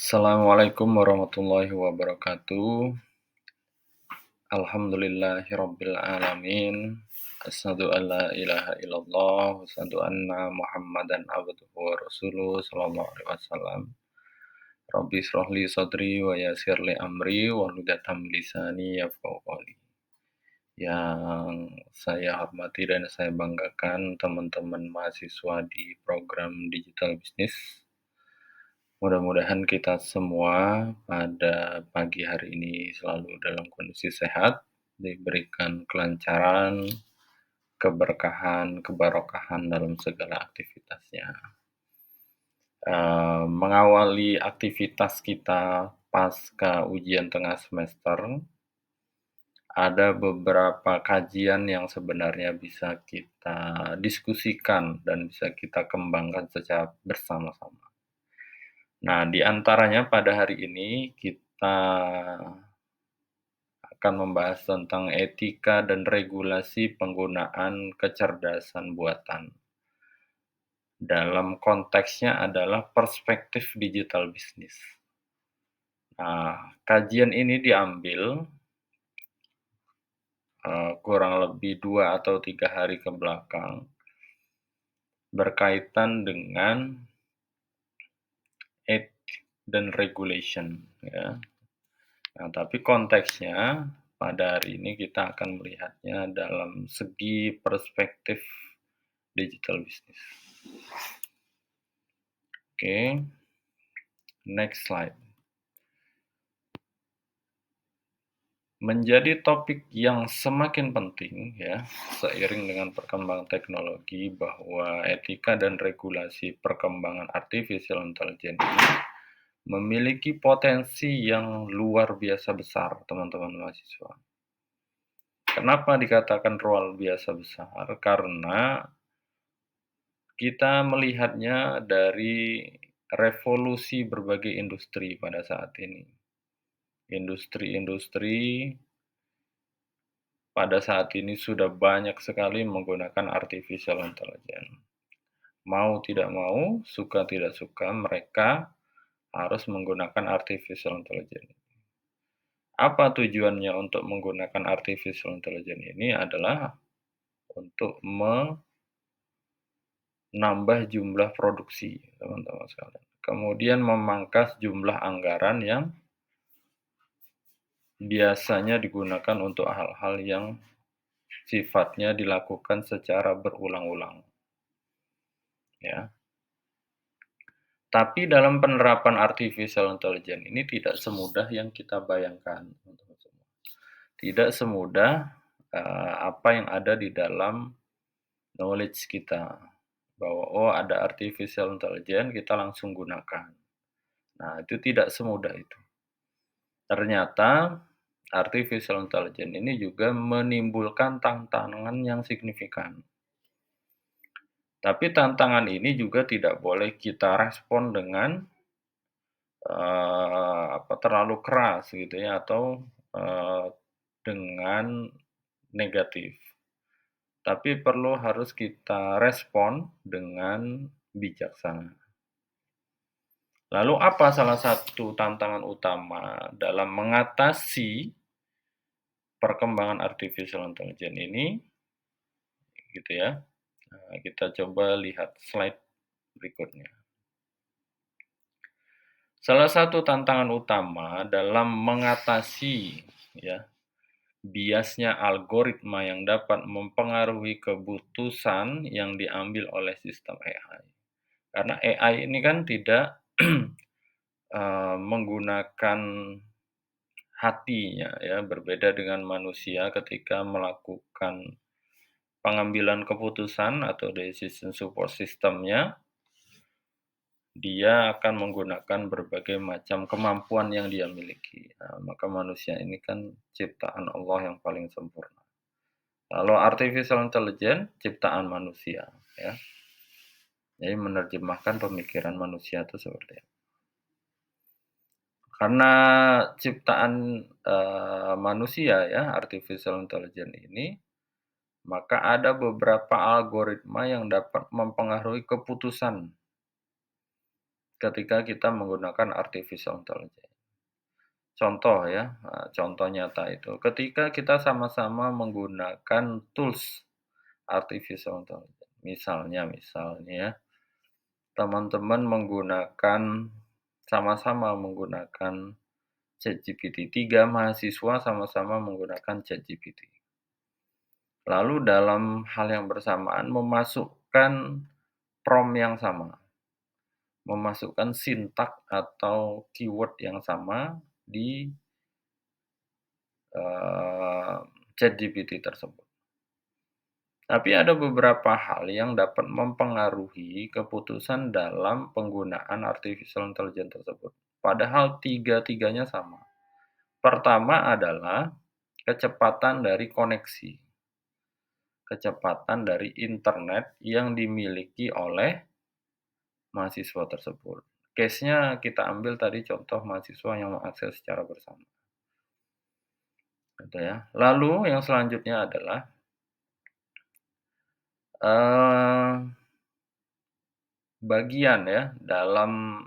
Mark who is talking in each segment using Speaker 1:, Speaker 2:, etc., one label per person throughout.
Speaker 1: Assalamualaikum warahmatullahi wabarakatuh. Alhamdulillahirabbil alamin. Asyhadu an la ilaha illallah wa asyhadu anna Muhammadan abduhu wa rasuluh sallallahu alaihi wasallam. Rabbi shrah li sadri wa yassir li amri wahlul 'uqdatam min lisani yafqahu qawli. Yang saya hormati dan saya banggakan teman-teman mahasiswa di program Digital Business. Mudah-mudahan kita semua pada pagi hari ini selalu dalam kondisi sehat, diberikan kelancaran, keberkahan, kebarokahan dalam segala aktivitasnya. Mengawali aktivitas kita pasca ujian tengah semester, ada beberapa kajian yang sebenarnya bisa kita diskusikan dan bisa kita kembangkan secara bersama-sama. Nah, di antaranya pada hari ini kita akan membahas tentang etika dan regulasi penggunaan kecerdasan buatan. Dalam konteksnya adalah perspektif digital bisnis. Nah, kajian ini diambil kurang lebih 2 atau 3 hari ke belakang berkaitan dengan ethics dan regulation, ya. Nah, tapi konteksnya pada hari ini kita akan melihatnya dalam segi perspektif digital business. Oke, next slide. Menjadi topik yang semakin penting ya, seiring dengan perkembangan teknologi bahwa etika dan regulasi perkembangan artificial intelligence ini memiliki potensi yang luar biasa besar, teman-teman mahasiswa. Kenapa dikatakan luar biasa besar? Karena kita melihatnya dari revolusi berbagai industri pada saat ini. Industri-industri pada saat ini sudah banyak sekali menggunakan artificial intelligence. Mau tidak mau, suka tidak suka, mereka harus menggunakan artificial intelligence. Apa tujuannya untuk menggunakan artificial intelligence ini adalah untuk menambah jumlah produksi, teman-teman sekalian. Kemudian memangkas jumlah anggaran yang biasanya digunakan untuk hal-hal yang sifatnya dilakukan secara berulang-ulang. Ya. Tapi dalam penerapan artificial intelligence ini tidak semudah yang kita bayangkan, teman-teman semua. Tidak semudah apa yang ada di dalam knowledge kita. Bahwa ada artificial intelligence, kita langsung gunakan. Nah, itu tidak semudah itu. Ternyata artificial intelligence ini juga menimbulkan tantangan yang signifikan. Tapi tantangan ini juga tidak boleh kita respon dengan terlalu keras gitu ya, atau dengan negatif. Tapi perlu harus kita respon dengan bijaksana. Lalu apa salah satu tantangan utama dalam mengatasi perkembangan artificial intelligence ini? Gitu ya. Nah, kita coba lihat slide berikutnya. Salah satu tantangan utama dalam mengatasi ya biasnya algoritma yang dapat mempengaruhi keputusan yang diambil oleh sistem AI. Karena AI ini kan tidak menggunakan hatinya ya, berbeda dengan manusia ketika melakukan pengambilan keputusan atau decision support system-nya, dia akan menggunakan berbagai macam kemampuan yang dia miliki. Nah, maka manusia ini kan ciptaan Allah yang paling sempurna. Lalu artificial intelligence ciptaan manusia ya. Jadi menerjemahkan pemikiran manusia itu seperti apa. Karena ciptaan manusia ya, artificial intelligence ini, maka ada beberapa algoritma yang dapat mempengaruhi keputusan ketika kita menggunakan artificial intelligence. Contoh ya, contoh nyata itu ketika kita sama-sama menggunakan tools artificial intelligence. Misalnya ya, teman-teman menggunakan sama-sama menggunakan ChatGPT, 3 mahasiswa sama-sama menggunakan ChatGPT. Lalu dalam hal yang bersamaan memasukkan prompt yang sama, memasukkan sintak atau keyword yang sama di, eee, ChatGPT tersebut. Tapi ada beberapa hal yang dapat mempengaruhi keputusan dalam penggunaan artificial intelligence tersebut, padahal tiga-tiganya sama. Pertama adalah kecepatan dari koneksi, kecepatan dari internet yang dimiliki oleh mahasiswa tersebut. Case-nya kita ambil tadi contoh mahasiswa yang mengakses secara bersama, gitu ya. Lalu yang selanjutnya adalah, eee, bagian ya dalam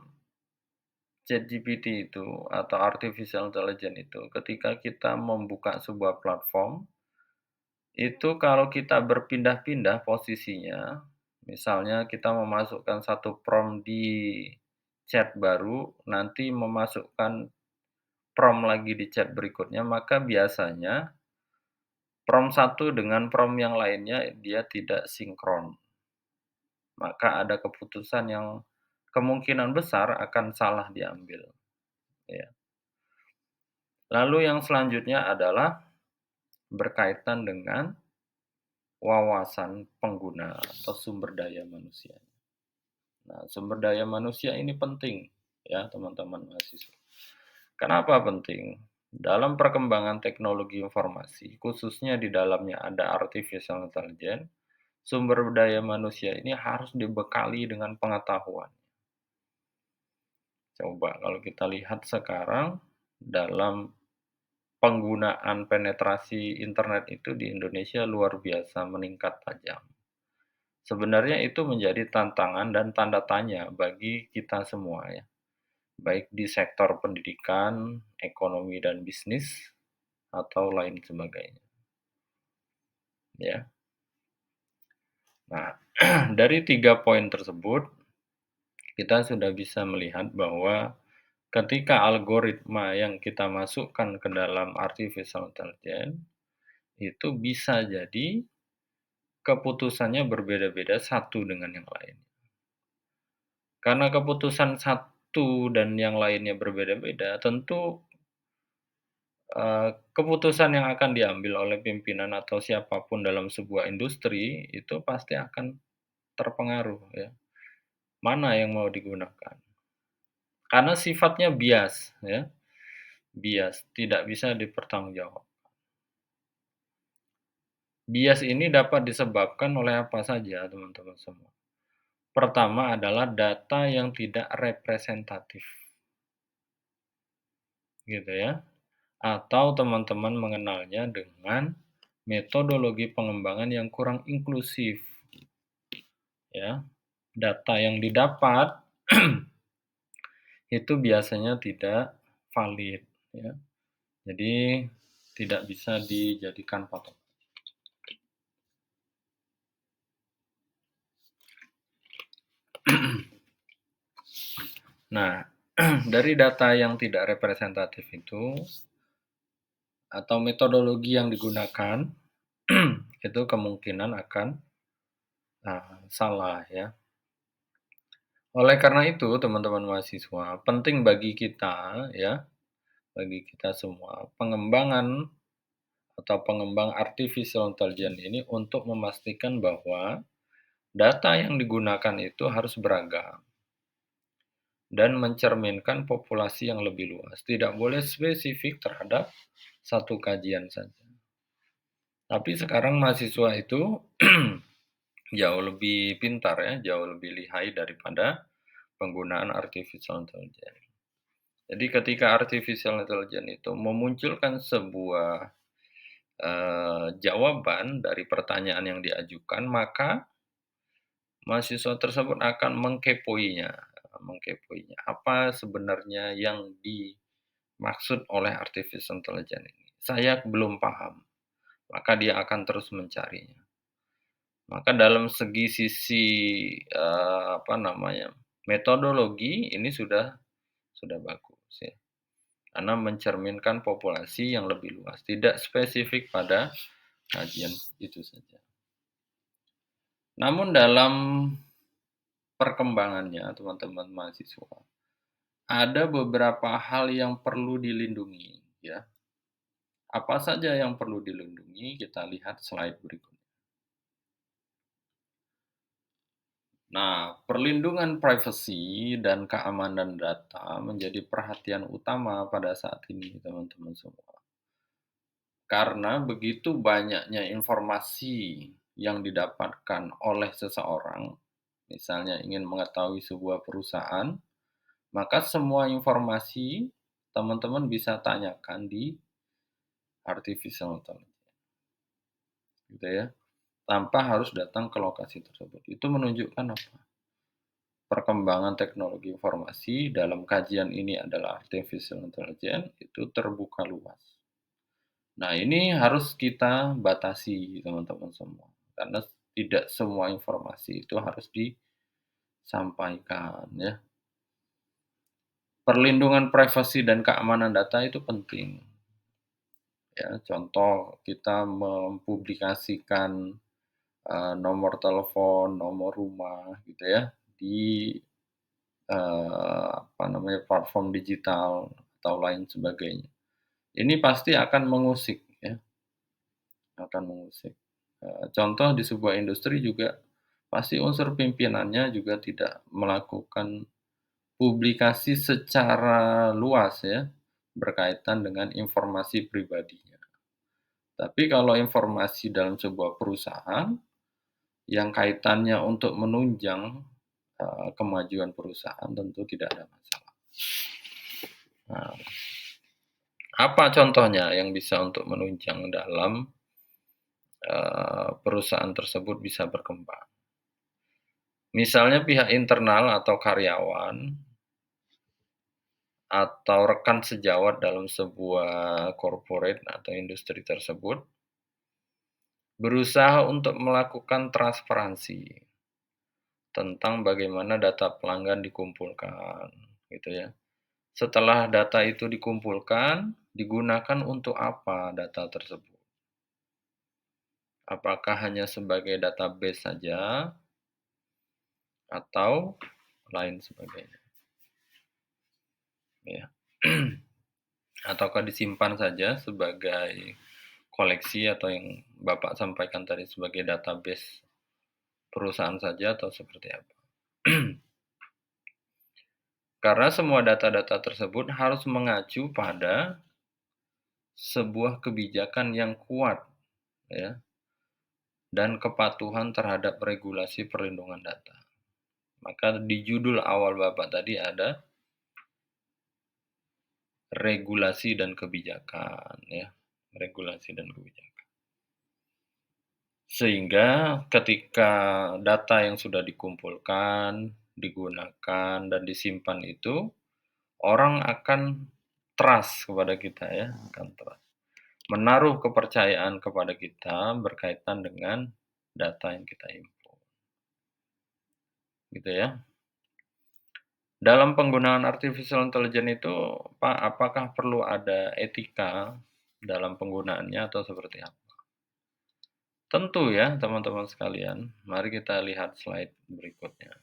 Speaker 1: ChatGPT itu atau artificial intelligence itu ketika kita membuka sebuah platform, itu kalau kita berpindah-pindah posisinya, misalnya kita memasukkan satu prompt di chat baru, nanti memasukkan prompt lagi di chat berikutnya, maka biasanya prompt satu dengan prompt yang lainnya dia tidak sinkron. Maka ada keputusan yang kemungkinan besar akan salah diambil, ya. Lalu yang selanjutnya adalah berkaitan dengan wawasan pengguna atau sumber daya manusia. Nah, sumber daya manusia ini penting ya, teman-teman mahasiswa. Kenapa penting? Dalam perkembangan teknologi informasi, khususnya di dalamnya ada artificial intelligence, sumber daya manusia ini harus dibekali dengan pengetahuan. Coba kalau kita lihat sekarang dalam penggunaan penetrasi internet itu di Indonesia luar biasa meningkat tajam. Sebenarnya itu menjadi tantangan dan tanda tanya bagi kita semua ya, baik di sektor pendidikan, ekonomi dan bisnis, atau lain sebagainya, ya. Nah, dari 3 poin tersebut, kita sudah bisa melihat bahwa ketika algoritma yang kita masukkan ke dalam artificial intelligence, itu bisa jadi keputusannya berbeda-beda satu dengan yang lain. Karena keputusan satu dan yang lainnya berbeda-beda, tentu keputusan yang akan diambil oleh pimpinan atau siapapun dalam sebuah industri, itu pasti akan terpengaruh ya, mana yang mau digunakan. Karena sifatnya bias ya, bias, tidak bisa dipertanggungjawab. Bias ini dapat disebabkan oleh apa saja teman-teman semua. Pertama adalah data yang tidak representatif, gitu ya. Atau teman-teman mengenalnya dengan metodologi pengembangan yang kurang inklusif, ya. Data yang didapat itu biasanya tidak valid, ya. Jadi tidak bisa dijadikan patokan. Nah, dari data yang tidak representatif itu atau metodologi yang digunakan itu kemungkinan akan salah ya. Oleh karena itu, teman-teman mahasiswa, penting bagi kita ya, bagi kita semua, pengembangan atau pengembang artificial intelligence ini untuk memastikan bahwa data yang digunakan itu harus beragam dan mencerminkan populasi yang lebih luas. Tidak boleh spesifik terhadap satu kajian saja. Tapi sekarang mahasiswa itu jauh lebih pintar ya, jauh lebih lihai daripada penggunaan artificial intelligence. Jadi ketika artificial intelligence itu memunculkan sebuah jawaban dari pertanyaan yang diajukan, maka mahasiswa tersebut akan mengkepoinya, mengkepoinya. Apa sebenarnya yang dimaksud oleh artificial intelligence ini? Saya belum paham, maka dia akan terus mencarinya. Maka dalam segi sisi, apa namanya, metodologi ini sudah bagus ya, karena mencerminkan populasi yang lebih luas, tidak spesifik pada kajian itu saja. Namun dalam perkembangannya teman-teman mahasiswa, ada beberapa hal yang perlu dilindungi ya. Apa saja yang perlu dilindungi? Kita lihat slide berikutnya. Nah, perlindungan privasi dan keamanan data menjadi perhatian utama pada saat ini, teman-teman semua. Karena begitu banyaknya informasi yang didapatkan oleh seseorang, misalnya ingin mengetahui sebuah perusahaan, maka semua informasi teman-teman bisa tanyakan di artificial intelligence, gitu ya, tanpa harus datang ke lokasi tersebut. Itu menunjukkan apa? Perkembangan teknologi informasi dalam kajian ini adalah artificial intelligence itu terbuka luas. Nah, ini harus kita batasi teman-teman semua, karena tidak semua informasi itu harus disampaikan ya. Perlindungan privasi dan keamanan data itu penting. Ya, contoh kita mempublikasikan nomor telepon, nomor rumah gitu ya di apa namanya, platform digital atau lain sebagainya. Ini pasti akan mengusik ya, akan mengusik. Contoh di sebuah industri juga pasti unsur pimpinannya juga tidak melakukan publikasi secara luas ya, berkaitan dengan informasi pribadinya. Tapi kalau informasi dalam sebuah perusahaan yang kaitannya untuk menunjang kemajuan perusahaan tentu tidak ada masalah. Nah, apa contohnya yang bisa untuk menunjang dalam perusahaan tersebut bisa berkembang? Misalnya pihak internal atau karyawan atau rekan sejawat dalam sebuah corporate atau industri tersebut berusaha untuk melakukan transparansi tentang bagaimana data pelanggan dikumpulkan, gitu ya. Setelah data itu dikumpulkan, digunakan untuk apa data tersebut? Apakah hanya sebagai database saja atau lain sebagainya, ya. Ataukah disimpan saja sebagai koleksi atau yang Bapak sampaikan tadi sebagai database perusahaan saja atau seperti apa? Karena semua data-data tersebut harus mengacu pada sebuah kebijakan yang kuat ya dan kepatuhan terhadap regulasi perlindungan data. Maka di judul awal Bapak tadi ada regulasi dan kebijakan ya, regulasi dan kebijakan. Sehingga ketika data yang sudah dikumpulkan, digunakan dan disimpan itu orang akan trust kepada kita ya, akan trust. Menaruh kepercayaan kepada kita berkaitan dengan data yang kita import. Gitu ya. Dalam penggunaan artificial intelligence itu, Pak, apakah perlu ada etika dalam penggunaannya atau seperti apa? Tentu ya, teman-teman sekalian. Mari kita lihat slide berikutnya.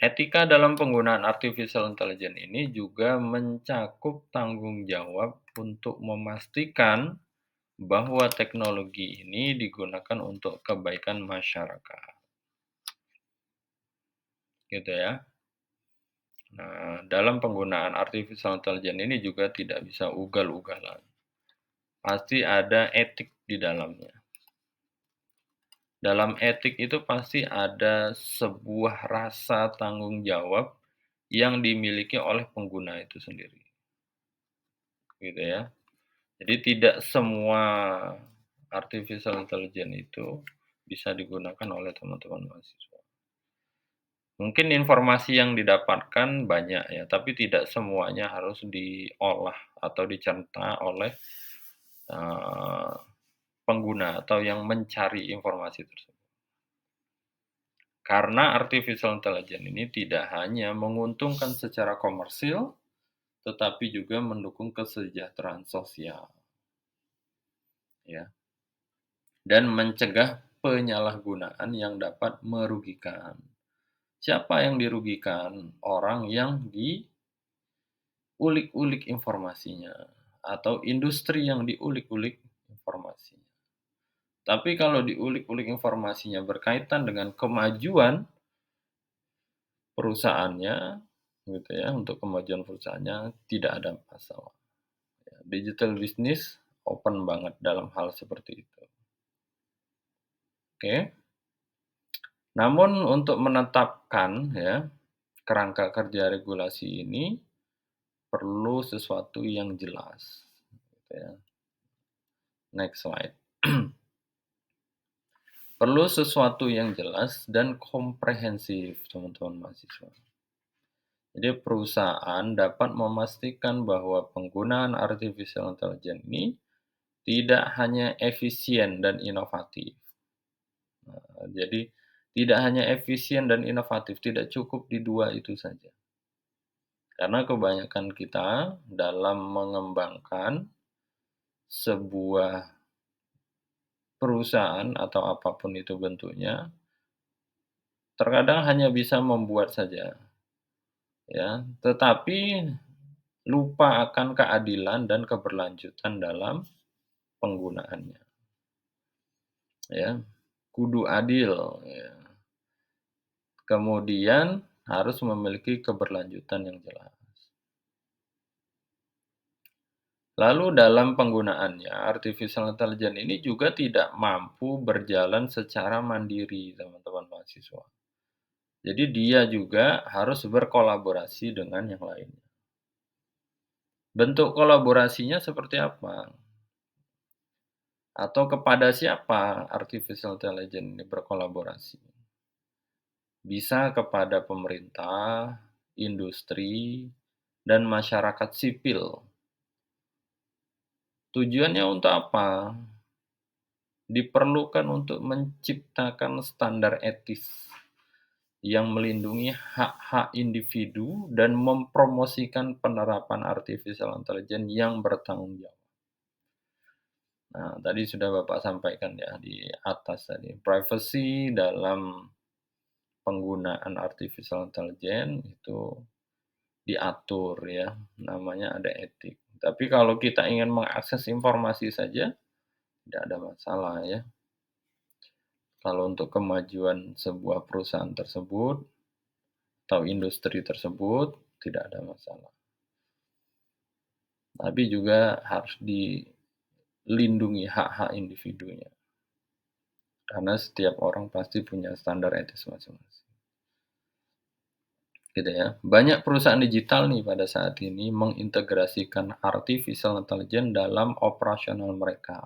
Speaker 1: Etika dalam penggunaan artificial intelligence ini juga mencakup tanggung jawab untuk memastikan bahwa teknologi ini digunakan untuk kebaikan masyarakat. Gitu ya. Nah, dalam penggunaan artificial intelligence ini juga tidak bisa ugal-ugalan. Pasti ada etik di dalamnya. Dalam etik itu pasti ada sebuah rasa tanggung jawab yang dimiliki oleh pengguna itu sendiri. Gitu ya. Jadi tidak semua artificial intelligence itu bisa digunakan oleh teman-teman mahasiswa. Mungkin informasi yang didapatkan banyak ya, tapi tidak semuanya harus diolah atau dicerna oleh, eee, pengguna atau yang mencari informasi tersebut. Karena artificial intelligence ini tidak hanya menguntungkan secara komersil, tetapi juga mendukung kesejahteraan sosial, ya, dan mencegah penyalahgunaan yang dapat merugikan. Siapa yang dirugikan? Orang yang diulik-ulik informasinya, atau industri yang diulik-ulik informasinya. Tapi kalau diulik-ulik informasinya berkaitan dengan kemajuan perusahaannya, gitu ya, untuk kemajuan perusahaannya tidak ada masalah. Ya, digital business open banget dalam hal seperti itu. Oke. Namun untuk menetapkan ya, kerangka kerja regulasi ini perlu sesuatu yang jelas, gitu ya. Next slide. Perlu sesuatu yang jelas dan komprehensif, teman-teman mahasiswa. Jadi perusahaan dapat memastikan bahwa penggunaan artificial intelligence ini tidak hanya efisien dan inovatif. Jadi tidak hanya efisien dan inovatif, tidak cukup di dua itu saja. Karena kebanyakan kita dalam mengembangkan sebuah perusahaan atau apapun itu bentuknya, terkadang hanya bisa membuat saja, ya, tetapi lupa akan keadilan dan keberlanjutan dalam penggunaannya, ya. Kudu adil, ya. Kemudian harus memiliki keberlanjutan yang jelas. Lalu dalam penggunaannya, artificial intelligence ini juga tidak mampu berjalan secara mandiri, teman-teman mahasiswa. Jadi dia juga harus berkolaborasi dengan yang lainnya. Bentuk kolaborasinya seperti apa? Atau kepada siapa artificial intelligence ini berkolaborasi? Bisa kepada pemerintah, industri, dan masyarakat sipil. Tujuannya untuk apa? Diperlukan untuk menciptakan standar etis yang melindungi hak-hak individu dan mempromosikan penerapan artificial intelligence yang bertanggung jawab. Nah, tadi sudah Bapak sampaikan ya di atas tadi, privacy dalam penggunaan artificial intelligence itu diatur ya, namanya ada etik. Tapi kalau kita ingin mengakses informasi saja, tidak ada masalah ya. Kalau untuk kemajuan sebuah perusahaan tersebut atau industri tersebut, tidak ada masalah. Tapi juga harus dilindungi hak-hak individunya. Karena setiap orang pasti punya standar etis masing-masing. Gitu ya. Banyak perusahaan digital nih pada saat ini mengintegrasikan artificial intelligence dalam operasional mereka.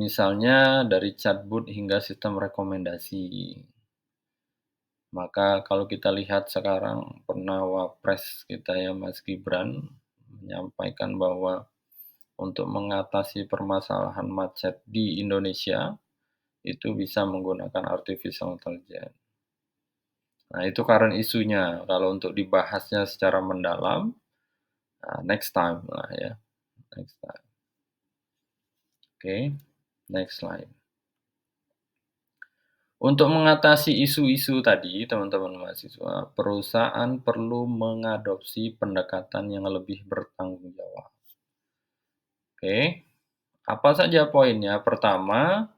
Speaker 1: Misalnya dari chatbot hingga sistem rekomendasi. Maka kalau kita lihat sekarang pernah Wapres kita ya Mas Gibran menyampaikan bahwa untuk mengatasi permasalahan macet di Indonesia itu bisa menggunakan artificial intelligence. Nah, itu current isunya. Kalau untuk dibahasnya secara mendalam, nah next time lah ya, next time. Oke, next slide. Untuk mengatasi isu-isu tadi, teman-teman mahasiswa, perusahaan perlu mengadopsi pendekatan yang lebih bertanggung jawab. Oke, apa saja poinnya? Pertama,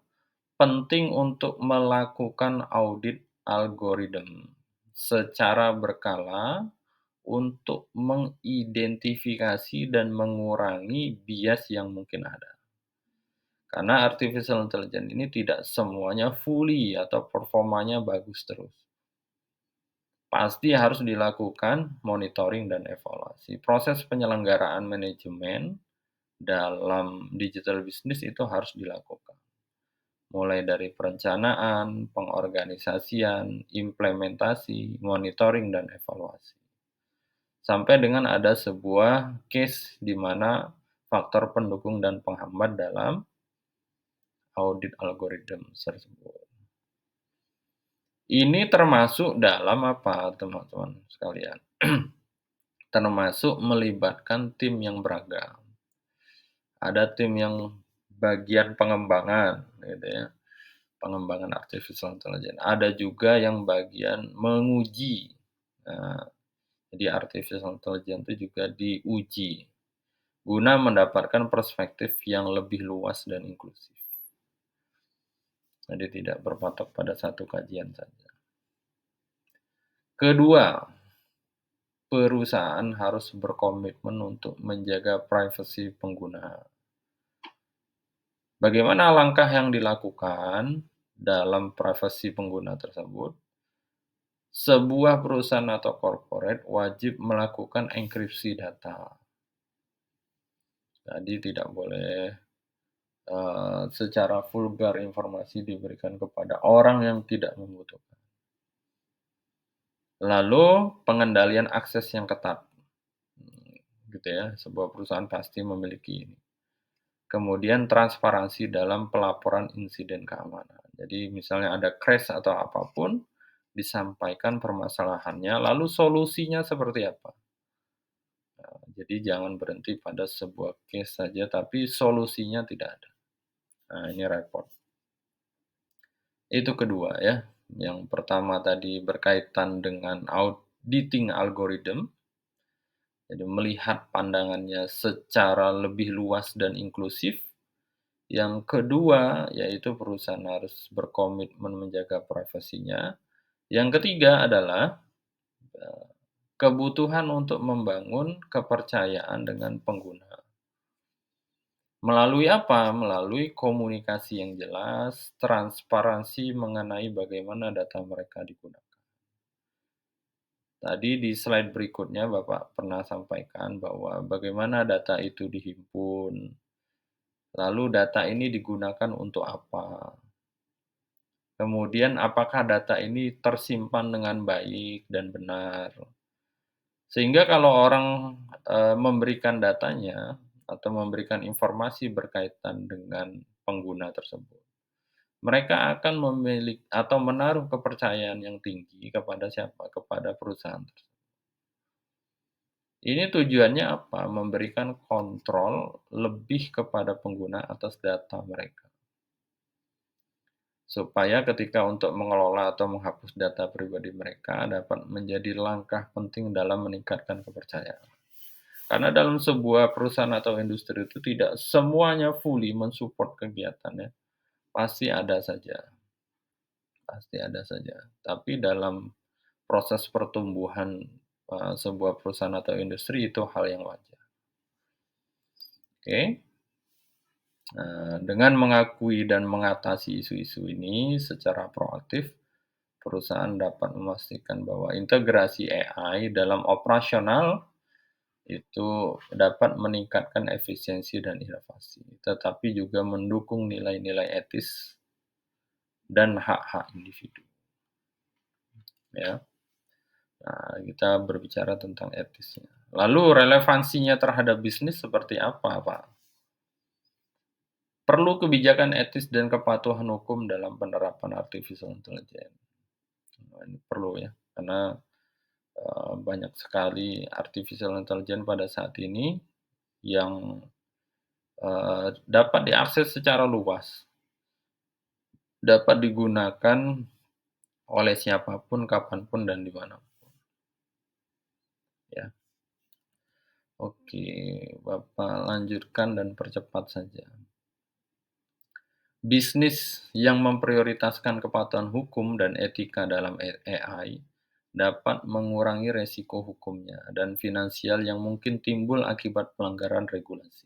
Speaker 1: penting untuk melakukan audit algoritma secara berkala untuk mengidentifikasi dan mengurangi bias yang mungkin ada. Karena artificial intelligence ini tidak semuanya fully atau performanya bagus terus. Pasti harus dilakukan monitoring dan evaluasi. Proses penyelenggaraan manajemen dalam digital business itu harus dilakukan. mulai dari perencanaan, pengorganisasian, implementasi, monitoring, dan evaluasi. Sampai dengan ada sebuah case di mana faktor pendukung dan penghambat dalam audit algoritma tersebut. Ini termasuk dalam apa, teman-teman sekalian? Termasuk melibatkan tim yang beragam. Ada tim yang bagian pengembangan, gitu ya, pengembangan artificial intelligence. Ada juga yang bagian menguji. Nah, jadi artificial intelligence itu juga diuji guna mendapatkan perspektif yang lebih luas dan inklusif. Jadi tidak berpatok pada satu kajian saja. Kedua, perusahaan harus berkomitmen untuk menjaga privasi pengguna. Bagaimana langkah yang dilakukan dalam privasi pengguna tersebut? Sebuah perusahaan atau corporate wajib melakukan enkripsi data. Jadi tidak boleh secara vulgar informasi diberikan kepada orang yang tidak membutuhkan. Lalu pengendalian akses yang ketat, gitu ya, sebuah perusahaan pasti memiliki ini. Kemudian transparansi dalam pelaporan insiden keamanan. Jadi misalnya ada crash atau apapun, disampaikan permasalahannya, lalu solusinya seperti apa. Nah, jadi jangan berhenti pada sebuah case saja, tapi solusinya tidak ada. Nah, ini repot. Itu kedua ya. Yang pertama tadi berkaitan dengan auditing algorithm. Jadi melihat pandangannya secara lebih luas dan inklusif. Yang kedua, yaitu perusahaan harus berkomitmen menjaga privasinya. Yang ketiga adalah kebutuhan untuk membangun kepercayaan dengan pengguna. Melalui apa? Melalui komunikasi yang jelas, transparansi mengenai bagaimana data mereka digunakan. Tadi di slide berikutnya Bapak pernah sampaikan bahwa bagaimana data itu dihimpun, lalu data ini digunakan untuk apa. Kemudian apakah data ini tersimpan dengan baik dan benar. Sehingga kalau orang, memberikan datanya atau memberikan informasi berkaitan dengan pengguna tersebut, mereka akan memiliki atau menaruh kepercayaan yang tinggi kepada siapa? Kepada perusahaan tersebut. Ini tujuannya apa? Memberikan kontrol lebih kepada pengguna atas data mereka. Supaya ketika untuk mengelola atau menghapus data pribadi mereka dapat menjadi langkah penting dalam meningkatkan kepercayaan. Karena dalam sebuah perusahaan atau industri itu tidak semuanya fully mensupport kegiatannya. Pasti ada saja. Pasti ada saja. Tapi dalam proses pertumbuhan sebuah perusahaan atau industri itu hal yang wajar. Oke. Nah, dengan mengakui dan mengatasi isu-isu ini secara proaktif, perusahaan dapat memastikan bahwa integrasi AI dalam operasional itu dapat meningkatkan efisiensi dan inovasi, tetapi juga mendukung nilai-nilai etis dan hak-hak individu. Ya. Nah, kita berbicara tentang etisnya. Lalu relevansinya terhadap bisnis seperti apa, Pak? Perlu kebijakan etis dan kepatuhan hukum dalam penerapan artificial intelligence. Nah, ini perlu ya, karena banyak sekali artificial intelligence pada saat ini yang dapat diakses secara luas, dapat digunakan oleh siapapun, kapanpun, dan dimanapun. Ya. Oke, Bapak lanjutkan dan percepat saja. Bisnis yang memprioritaskan kepatuhan hukum dan etika dalam AI dapat mengurangi resiko hukumnya dan finansial yang mungkin timbul akibat pelanggaran regulasi.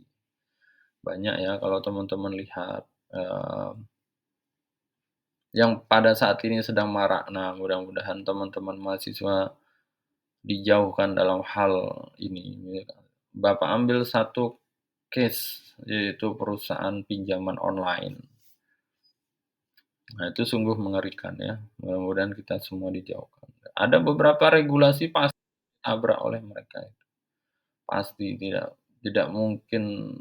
Speaker 1: Banyak ya kalau teman-teman lihat, yang pada saat ini sedang marak. Nah, mudah-mudahan teman-teman mahasiswa dijauhkan dalam hal ini. Bapak ambil satu case, yaitu perusahaan pinjaman online. Nah, itu sungguh mengerikan ya, mudah-mudahan kita semua dijauhkan. Ada beberapa regulasi pasti ditabrak oleh mereka itu, pasti tidak tidak mungkin,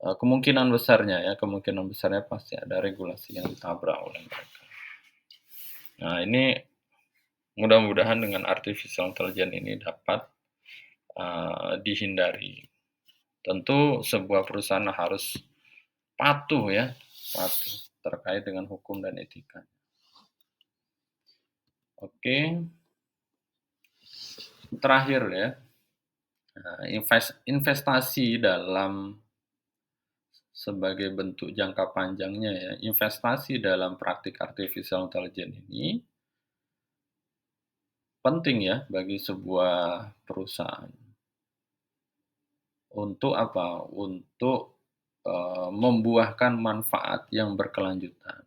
Speaker 1: kemungkinan besarnya pasti ada regulasi yang ditabrak oleh mereka. Nah, ini mudah-mudahan dengan artificial intelligence ini dapat, dihindari. Tentu sebuah perusahaan harus patuh ya, patuh terkait dengan hukum dan etika. Oke, terakhir ya, investasi dalam sebagai bentuk jangka panjangnya ya, investasi dalam praktik artificial intelligence ini penting ya bagi sebuah perusahaan. Untuk apa? Untuk, membuahkan manfaat yang berkelanjutan,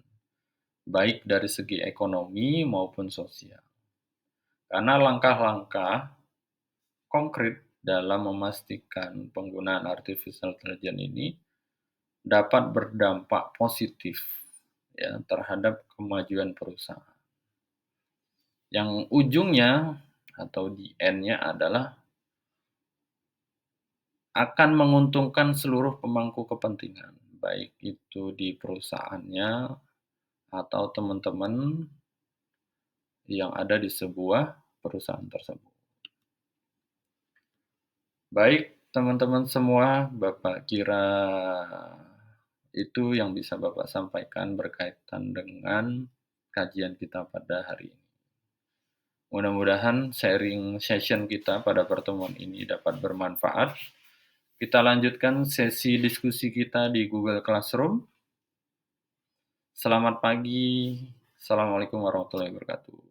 Speaker 1: baik dari segi ekonomi maupun sosial. Karena langkah-langkah konkret dalam memastikan penggunaan artificial intelligence ini dapat berdampak positif ya terhadap kemajuan perusahaan. Yang ujungnya atau di end-nya adalah akan menguntungkan seluruh pemangku kepentingan, baik itu di perusahaannya atau teman-teman yang ada di sebuah perusahaan tersebut. Baik, teman-teman semua, Bapak kira itu yang bisa Bapak sampaikan berkaitan dengan kajian kita pada hari ini. Mudah-mudahan sharing session kita pada pertemuan ini dapat bermanfaat. Kita lanjutkan sesi diskusi kita di Google Classroom. Selamat pagi. Assalamualaikum warahmatullahi wabarakatuh.